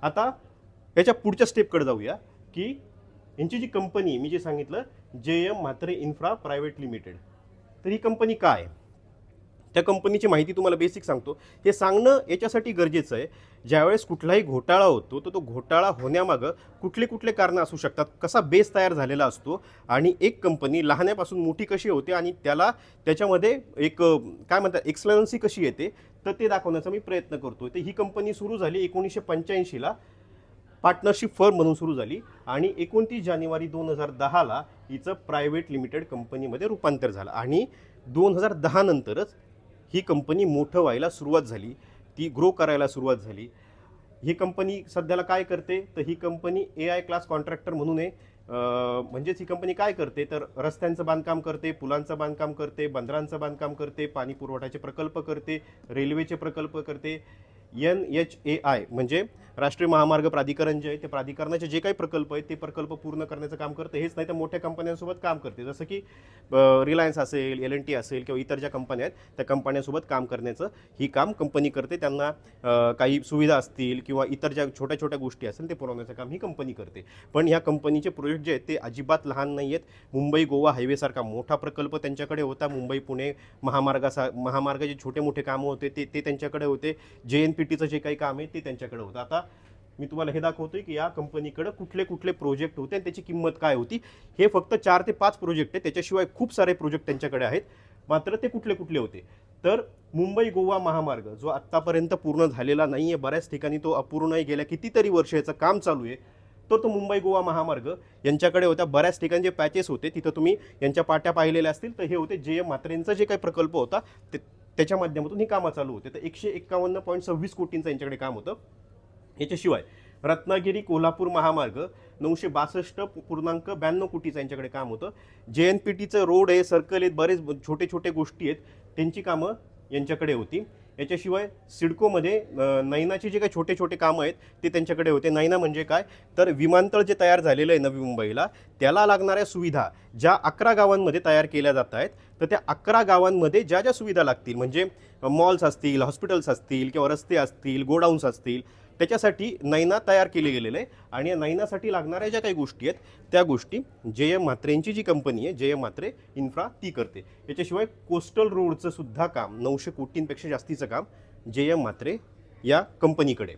आता याच्या पुढच्या स्टेपकडे जाऊया की यांची जी कंपनी मी जे सांगितलं JM Mhatre infra private limited, तर ही कंपनी काय, त्या कंपनीची माहिती तुम्हाला बेसिक सांगतो. हे सांगणं याच्यासाठी गरजेचं आहे, ज्यावेळेस कुठलाही घोटाळा होतो तर तो घोटाळा होण्यामागं कुठले कुठले कारणं असू शकतात, कसा बेस तयार झालेला असतो आणि एक कंपनी लहानापासून मोठी कशी होते आणि त्याच्यामध्ये एक काय म्हणतात एक्सलन्सी कशी येते, तर ते दाखवण्याचा मी प्रयत्न करतो. तर ही कंपनी सुरू झाली 1985ला, पार्टनरशिप फर्म म्हणून सुरू झाली आणि 29 जानेवारी 2010ला हिचं प्रायव्हेट लिमिटेड कंपनीमध्ये रूपांतर झालं आणि 2010 नंतरच ही कंपनी मोठं व्हायला सुरुवात झाली, ती ग्रो करायला सुरुवात झाली. ही कंपनी सध्याला काय करते, तर ही कंपनी AI क्लास कॉन्ट्रॅक्टर म्हणून आहे. म्हणजेच ही कंपनी काय करते, तर रस्त्यांचं बांधकाम करते, पुलांचं बांधकाम करते, बंदरांचं बांधकाम करते, पाणी पुरवठ्याचे प्रकल्प करते, रेल्वेचे प्रकल्प करते. NHAI म्हणजे राष्ट्रीय महामार्ग प्राधिकरण जे आहे ते प्राधिकरणाचे जे काही प्रकल्प आहेत ते प्रकल्प पूर्ण करण्याचं काम करते. हेच नाही तर मोठ्या कंपन्यांसोबत काम करते, जसं की रिलायन्स असेल, L&T असेल किंवा इतर ज्या कंपन्या आहेत त्या कंपन्यांसोबत काम करण्याचं ही काम कंपनी करते. त्यांना काही सुविधा असतील किंवा इतर ज्या छोट्या छोट्या गोष्टी असतील ते पुरवण्याचं काम ही कंपनी करते. पण ह्या कंपनीचे प्रोजेक्ट जे आहेत ते अजिबात लहान नाही आहेत. मुंबई गोवा हायवेसारखा मोठा प्रकल्प त्यांच्याकडे होता. मुंबई पुणे महामार्गाचे छोटे मोठे कामं होते ते त्यांच्याकडे होते. JNPTचं जे काही काम आहे ते त्यांच्याकडे होतं. आता मी तुम्हाला हे दाखवतोय की या कंपनीकडे कुठले कुठले प्रोजेक्ट होते आणि त्याची किंमत काय होती. हे फक्त 4 ते 5 प्रोजेक्ट आहेत, त्याच्याशिवाय खूप सारे प्रोजेक्ट त्यांच्याकडे आहेत. मात्र ते कुठले कुठले होते, तर मुंबई गोवा महामार्ग जो आत्तापर्यंत पूर्ण झालेला नाही आहे, बऱ्याच ठिकाणी तो अपूर्ण आहे, गेल्या कितीतरी वर्ष याचं काम चालू आहे, तो मुंबई गोवा महामार्ग यांच्याकडे होता. बऱ्याच ठिकाणी जे पॅचेस होते तिथं तुम्ही यांच्या पाट्या पाहिलेल्या असतील, तर हे होते JM म्हात्रेंचा जे काही प्रकल्प होता त्याच्या माध्यमातून ही कामं चालू होते. तर 151.26 कोटींचं यांच्याकडे काम होतं. याच्याशिवाय रत्नागिरी कोल्हापूर महामार्ग 962.92 कोटीचं यांच्याकडे काम होतं. JNPTचं रोड आहे, सर्कल आहेत, बरेच छोटे छोटे गोष्टी आहेत, त्यांची कामं यांच्याकडे होती. याच्याशिवाय सिडकोमध्ये नैनाचे जे काही छोटे छोटे कामं आहेत ते त्यांच्याकडे होते. नैना म्हणजे काय, तर विमानतळ जे तयार झालेलं आहे नवी मुंबईला, त्याला लागणाऱ्या सुविधा ज्या 11 गावांमध्ये तयार केल्या जात आहेत, तर त्या 11 गावांमध्ये ज्या ज्या सुविधा लागतील, म्हणजे मॉल्स असतील, हॉस्पिटल्स असतील किंवा रस्ते असतील, गोडाऊन्स असतील, त्याच्यासाठी नैना तयार केले गेलेलं आहे. आणि या नैनासाठी लागणाऱ्या ज्या काही गोष्टी आहेत त्या गोष्टी JM म्हात्रेंची जी कंपनी आहे JM म्हात्रे इन्फ्रा ती करते. याच्याशिवाय कोस्टल रोडचं सुद्धा काम 900 कोटींपेक्षा जास्तीचं काम JM म्हात्रे या कंपनीकडे.